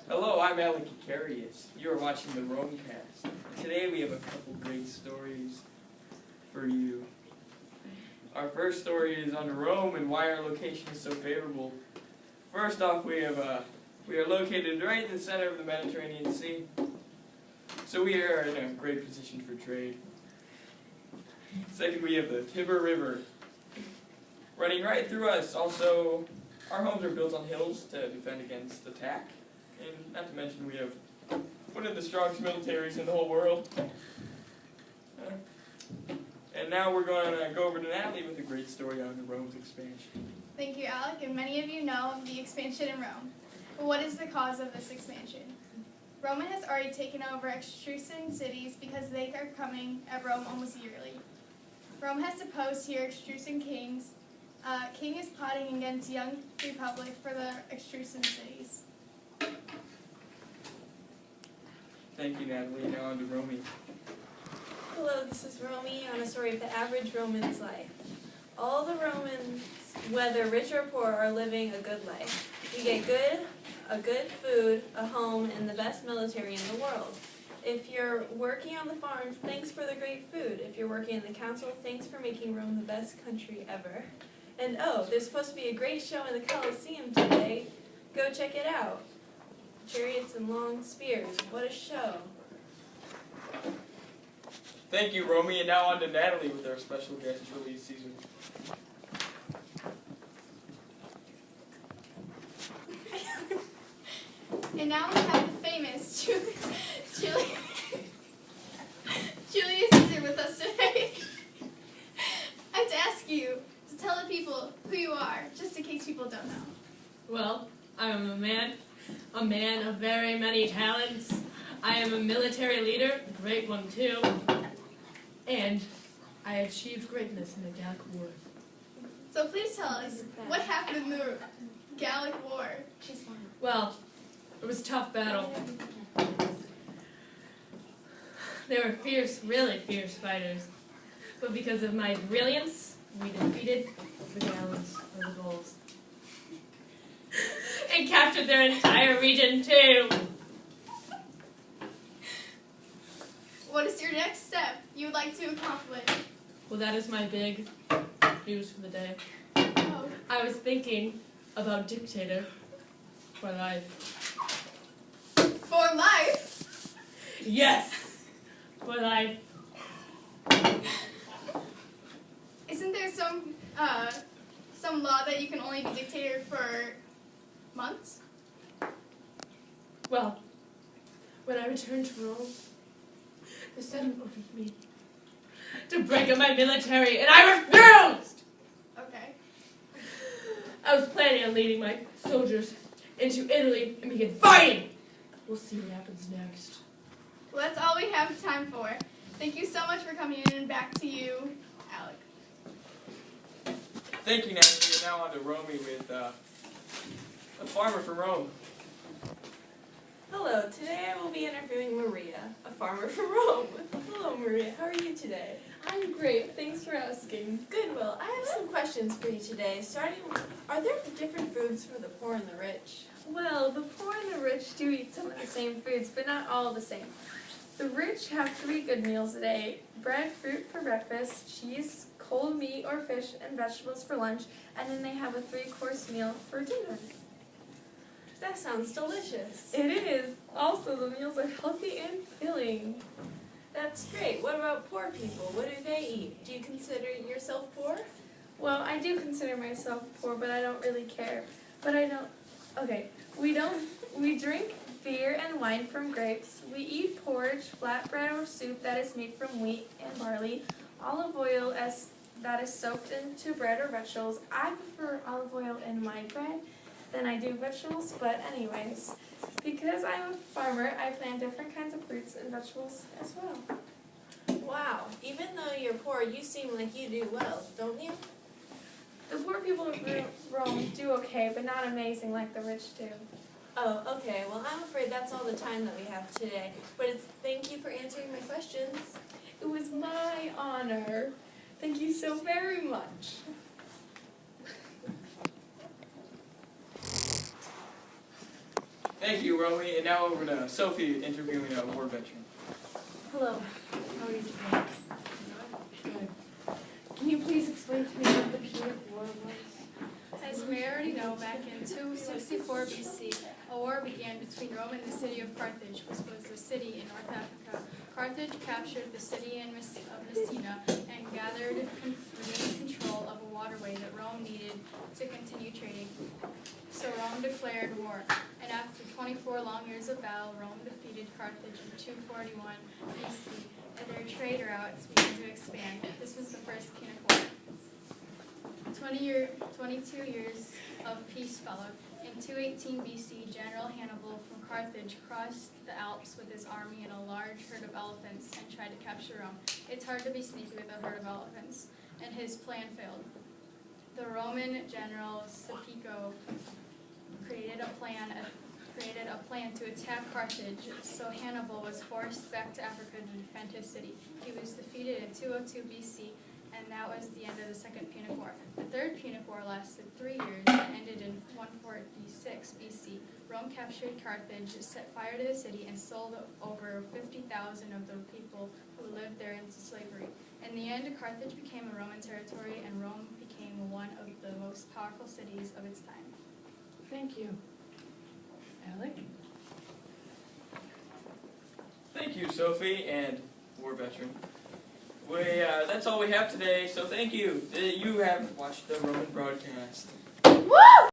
Hello, I'm Alec. You are watching the Romecast. Today we have a couple great stories for you. Our first story is on Rome and why our location is so favorable. First off, we are located right in the center of the Mediterranean Sea, so we are in a great position for trade. Second, we have the Tiber River running right through us. Also, our homes are built on hills to defend against attack. And not to mention, we have one of the strongest militaries in the whole world. And now we're going to go over to Natalie with a great story on Rome's expansion. Thank you, Alec. And many of you know of the expansion in Rome. But what is the cause of this expansion? Rome has already taken over Etruscan cities because they are coming at Rome almost yearly. Rome has deposed here Etruscan kings. King is plotting against young republic for the Etruscan cities. Thank you, Natalie. Now on to Romy. Hello, this is Romy on a story of the average Roman's life. All the Romans, whether rich or poor, are living a good life. You get good food, a home, and the best military in the world. If you're working on the farms, thanks for the great food. If you're working in the council, thanks for making Rome the best country ever. And oh, there's supposed to be a great show in the Colosseum today. Go check it out. Chariots and long spears. What a show. Thank you, Romy. And now on to Natalie with our special guest, Julius Caesar. And now we have the famous Julius Caesar with us today. I have to ask you to tell the people who you are, just in case people don't know. Well, I am a man of very many talents. I am a military leader, a great one too, and I achieved greatness in the Gallic War. So please tell us, what happened in the Gallic War? Well, it was a tough battle. They were fierce, really fierce fighters, but because of my brilliance, we defeated the Gauls, or the Gauls. And captured their entire region, too. What is your next step you would like to accomplish? Well, that is my big news for the day. Oh. I was thinking about dictator for life. For life? Yes! For life. Isn't there some law that you can only be dictator for months? Well, when I returned to Rome, the Senate ordered me to break up my military, and I refused! Okay. I was planning on leading my soldiers into Italy and begin fighting! We'll see what happens next. Well, that's all we have time for. Thank you so much for coming in, and back to you, Alec. Thank you, Natalie. And now on to Romy with a farmer from Rome. Hello, today I will be interviewing Maria, a farmer from Rome. Hello, Maria. How are you today? I'm great. Thanks for asking. Good, well, I have some questions for you today. Are there different foods for the poor and the rich? Well, the poor and the rich do eat some of the same foods, but not all the same. The rich have 3 good meals a day: bread, fruit for breakfast, cheese, cold meat or fish, and vegetables for lunch, and then they have a 3-course meal for dinner. That sounds delicious. It is. Also, the meals are healthy and filling. That's great. What about poor people? What do they eat? Do you consider yourself poor? Well, I do consider myself poor, but I don't really care. We drink beer and wine from grapes. We eat porridge, flatbread or soup that is made from wheat and barley, olive oil that is soaked into bread or vegetables. I prefer olive oil in my bread than I do vegetables, but anyways, because I'm a farmer, I plant different kinds of fruits and vegetables as well. Wow. Even though you're poor, you seem like you do well, don't you? The poor people of Rome do okay, but not amazing like the rich do. Oh, okay. Well, I'm afraid that's all the time that we have today. But thank you for answering my questions. It was my honor. Thank you so very much. Thank you, Romy. And now over to Sophie interviewing a war veteran. Hello. How are you today? Good. Can you please explain to me what the Punic War was? As you may already know, back in 264 BC, a war began between Rome and the city of Carthage, which was a city in North Africa. Carthage captured the city of Messina and gathered control of a waterway that Rome needed to continue trading. So Rome declared war, and after 24 long years of battle, Rome defeated Carthage in 241 BC, and their trade routes began to expand. This was the First Punic War. 22 years of peace followed. In 218 BC, General Hannibal from Carthage crossed the Alps with his army and a large herd of elephants and tried to capture Rome. It's hard to be sneaky with a herd of elephants, and his plan failed. The Roman general Scipio created a plan to attack Carthage, so Hannibal was forced back to Africa to defend his city. He was defeated in 202 BC, and that was the end of the Second Punic War. The Third Punic War lasted 3 years and ended in 146 BC. Rome captured Carthage, set fire to the city, and sold over 50,000 of the people who lived there into slavery. In the end, Carthage became a Roman territory, and Rome became one of the most powerful cities of its time. Thank you. Alec? Thank you, Sophie and war veteran. That's all we have today, so thank you. You have watched the Roman broadcast. Woo!